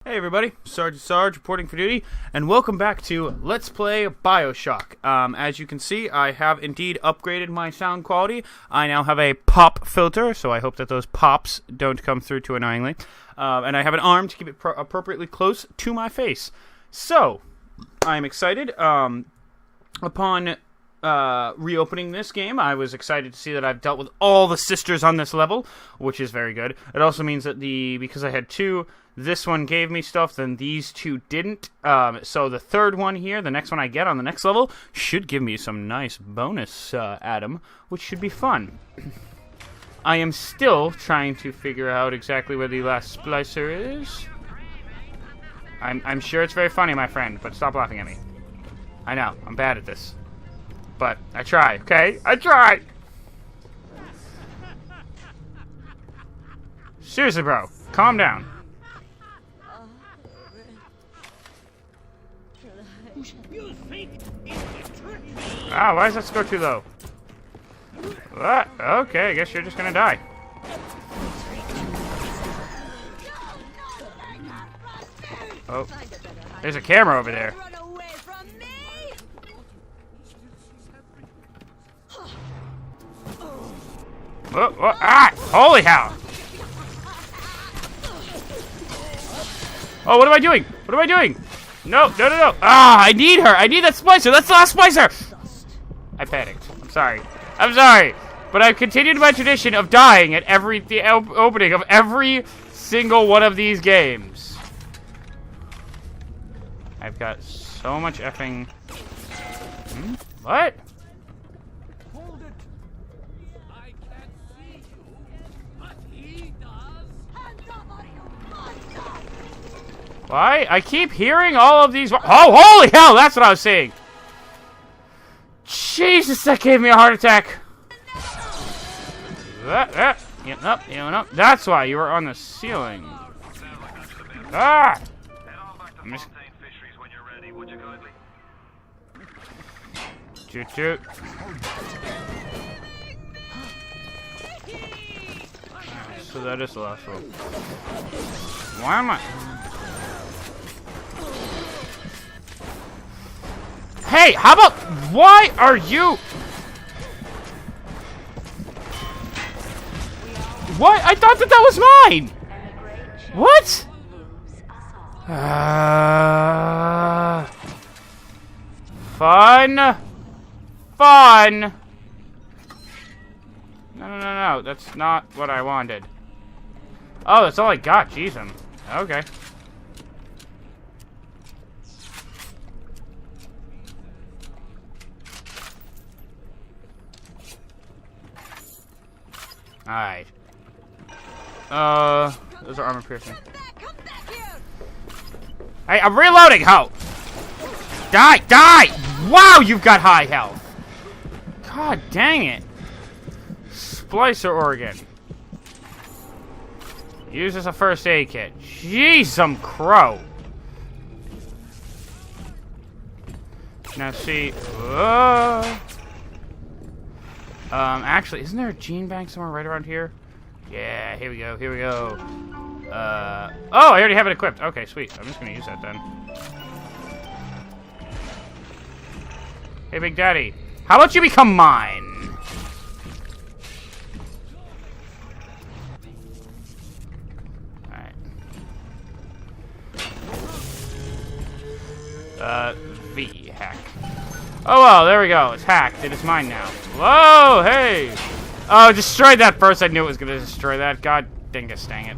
Hey everybody, Sarge reporting for duty, and welcome back to Let's Play Bioshock. As you can see, I have indeed upgraded my sound quality. I now have a pop filter, so I hope that those pops don't come through too annoyingly. And I have an arm to keep it appropriately close to my face. So, I'm excited. Upon reopening this game, I was excited to see that I've dealt with all the sisters on this level, which is very good. It also means that because I had two, this one gave me stuff, then these two didn't. So the third one here, the next one I get on the next level, should give me some nice bonus atom, which should be fun. I am still trying to figure out exactly where the last splicer is. I'm sure it's very funny, my friend, but stop laughing at me. I know, I'm bad at this. But I try, okay? I try! Seriously, bro, calm down. Ah, why does that go too low? What? Okay, I guess you're just gonna die. Oh, there's a camera over there. Whoa, ah! Holy hell! Oh, what am I doing? What am I doing? No, no, no, no. Ah, I need her. I need that splicer. That's the last splicer. I panicked. I'm sorry. I'm sorry. But I've continued my tradition of dying at the opening of every single one of these games. I've got so much effing... What? Why? I keep hearing all of these... Oh, holy hell! That's what I was saying! Jesus, that gave me a heart attack! That's why you were on the ceiling. Ah! Shoot, shoot. So that is the last one. Why am I... Hey, how about... Why are you... What? I thought that was mine! What? Fun. Fun. No. That's not what I wanted. Oh, that's all I got. Jeez, okay. Alright. Those are armor piercing. Hey, I'm reloading! How? Die! Die! Wow, you've got high health! God dang it. Splicer organ. Use as a first aid kit. Jeez, some crow. Now see... actually, isn't there a gene bank somewhere right around here? Yeah, here we go, here we go. Oh, I already have it equipped. Okay, sweet. I'm just gonna use that then. Hey, Big Daddy. How about you become mine? Alright. V-hack. Oh, well, there we go. It's hacked. It is mine now. Whoa, hey! Oh, destroyed that first. I knew it was going to destroy that. God dingus dang it.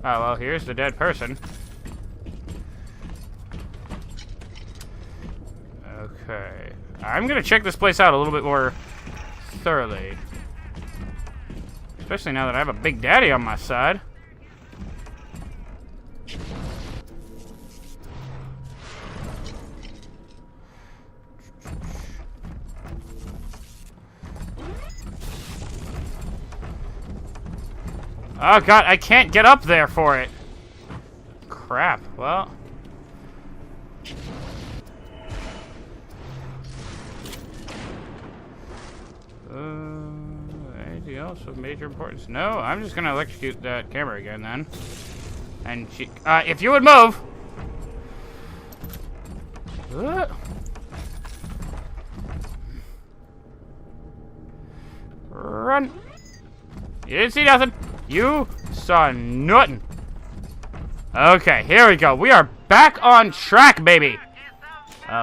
Oh, well, here's the dead person. Okay. I'm going to check this place out a little bit more thoroughly. Especially now that I have a Big Daddy on my side. Oh god, I can't get up there for it. Crap, well. else of major importance? No, I'm just gonna electrocute that camera again then. And she, if you would move. Run. You didn't see nothing. You saw nothing. Okay, here we go. We are back on track, baby.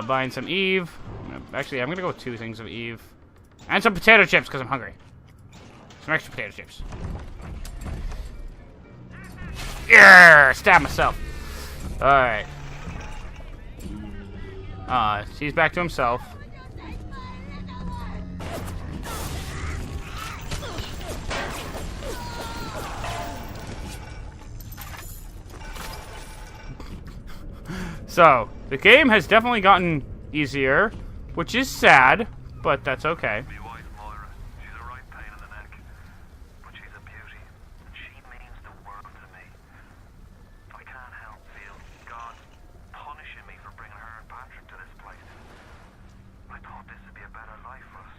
Buying some Eve. Actually, I'm gonna go with 2 things of Eve. And some potato chips, because I'm hungry. Some extra potato chips. Yeah, stab myself. Alright. He's back to himself. So, the game has definitely gotten easier, which is sad, but that's okay. My wife, Moira, she's a right pain in the neck, but she's a beauty, and she means the world to me. I can't help feel God punishing me for bringing her and Patrick to this place. I thought this would be a better life for us.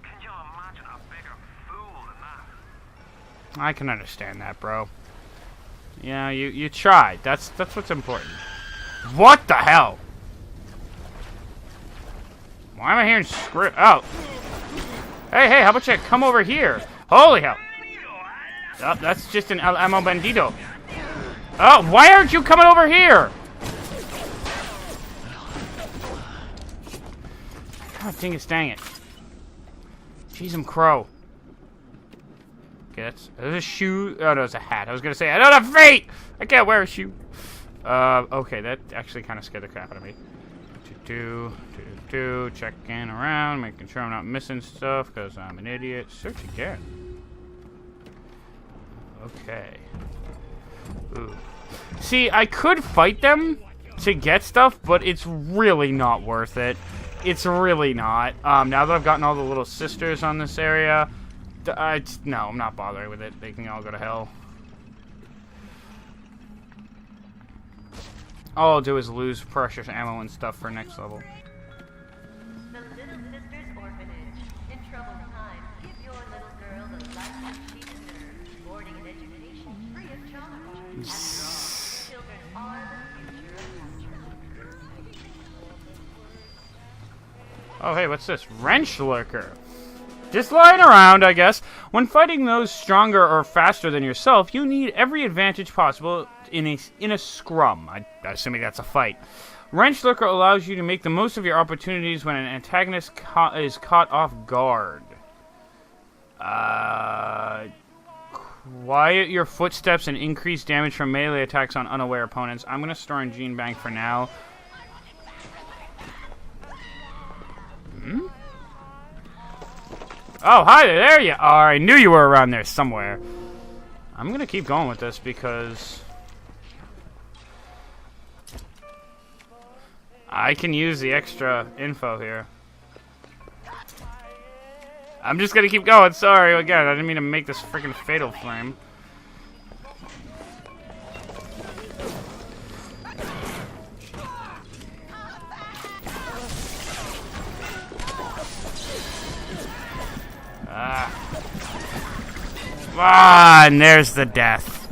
Can you imagine a bigger fool than that? I can understand that, bro. Yeah, you tried. That's what's important. What the hell? Why am I hearing script? Oh. Hey, how about you come over here? Holy hell. Oh, that's just an El Amo Bandito. Oh, why aren't you coming over here? God dang it. Jeez, I'm crow. Okay, that's a shoe. Oh, no, it's a hat. I was going to say, I don't have feet! I can't wear a shoe. Okay, that actually kind of scared the crap out of me. Checking around, making sure I'm not missing stuff, because I'm an idiot. Search again. Okay. Ooh. See, I could fight them to get stuff, but it's really not worth it. It's really not. Now that I've gotten all the little sisters on this area, no, I'm not bothering with it. They can all go to hell. All I'll do is lose precious ammo and stuff for next level. The Little Sisters Orphanage. In troubled times, give your little girl the life that she deserves. Boarding and education free of charge. After all, children are the future of culture. Oh, hey, what's this? Wrench Lurker. Just lying around, I guess. When fighting those stronger or faster than yourself, you need every advantage possible in a scrum. I'm assuming that's a fight. Wrench Lurker allows you to make the most of your opportunities when an antagonist is caught off guard. Quiet your footsteps and increase damage from melee attacks on unaware opponents. I'm going to store in Gene Bank for now. Oh, hi there. There you are. I knew you were around there somewhere. I'm going to keep going with this because I can use the extra info here. I'm just going to keep going. Sorry. Again, I didn't mean to make this freaking fatal flame. And there's the death.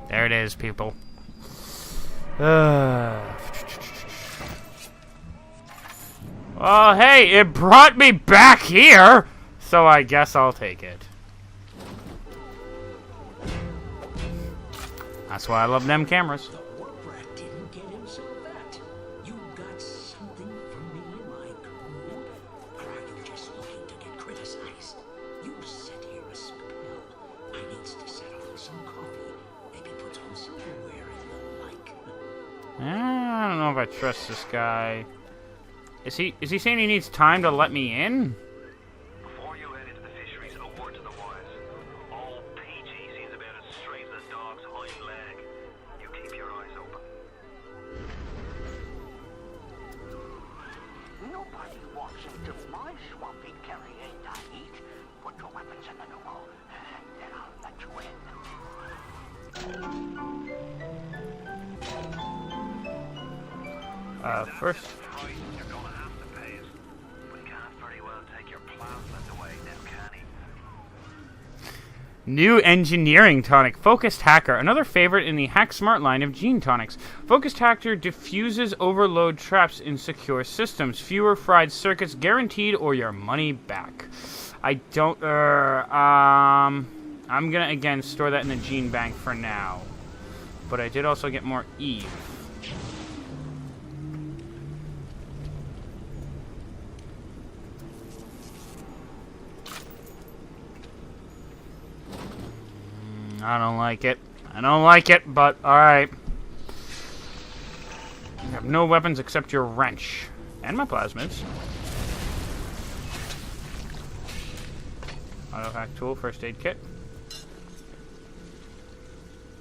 There it is, people. Well, hey, it brought me back here, so I guess I'll take it. That's why I love them cameras. I don't know if I trust this guy. Is he saying he needs time to let me in? Before you head into the fisheries, a word to the wise. All PG seems about as straight as a dog's hind leg. You keep your eyes open. Nobody walks into my swampy carrying to eat. Put your weapons in the noodle, and then I'll let you in. First. You're gonna have to pay it. But he can't very well take your plasmas away now, can he? New engineering tonic, Focused Hacker, another favorite in the Hack Smart line of gene tonics. Focused Hacker diffuses overload traps in secure systems. Fewer fried circuits guaranteed or your money back. I don't, I'm gonna again store that in the gene bank for now. But I did also get more Eve. I don't like it. I don't like it, but alright. I have no weapons except your wrench. And my plasmids. Auto hack tool, first aid kit.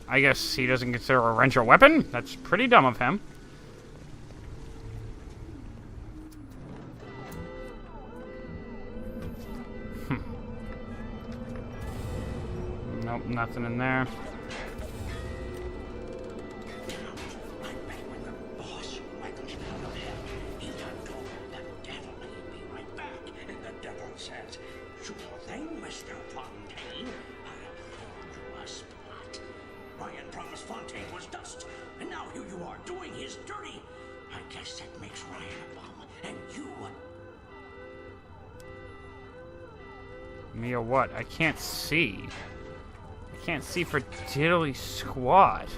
I guess he doesn't consider a wrench a weapon? That's pretty dumb of him. Nope, nothing in there. Me or what? I can't see. I can't see for diddly squat.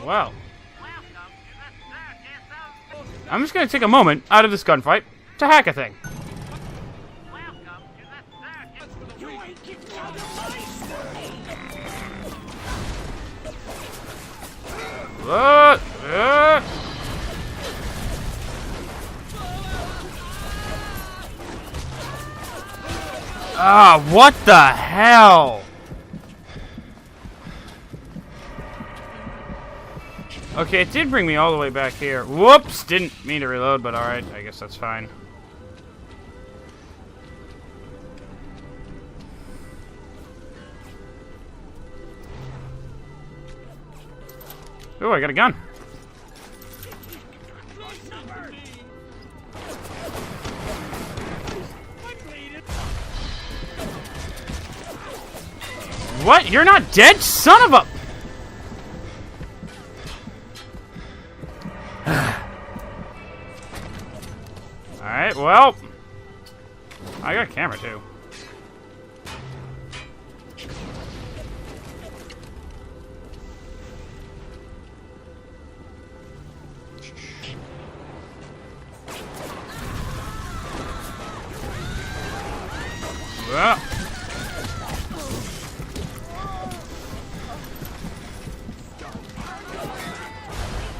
Well, I'm just gonna take a moment out of this gunfight to hack a thing. What the hell? Okay, it did bring me all the way back here. Whoops! Didn't mean to reload, but alright, I guess that's fine. Oh, I got a gun. What? You're not dead? Son of a... Alright, well... I got a camera, too.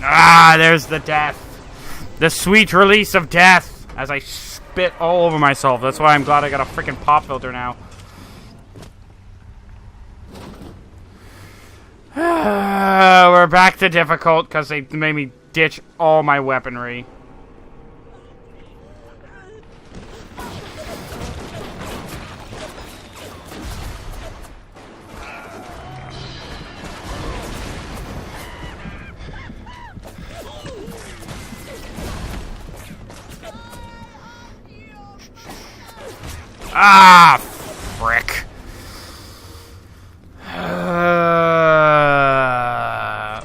Ah, there's the death. The sweet release of death as I spit all over myself. That's why I'm glad I got a freaking pop filter now. We're back to difficult because they made me ditch all my weaponry. Ah, frick.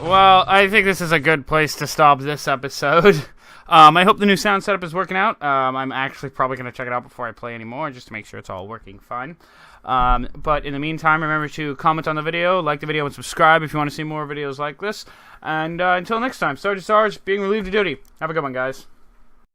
Well, I think this is a good place to stop this episode. I hope the new sound setup is working out. I'm actually probably going to check it out before I play anymore, just to make sure it's all working fine. But in the meantime, remember to comment on the video, like the video, and subscribe if you want to see more videos like this. And until next time, Sarge, being relieved of duty. Have a good one, guys.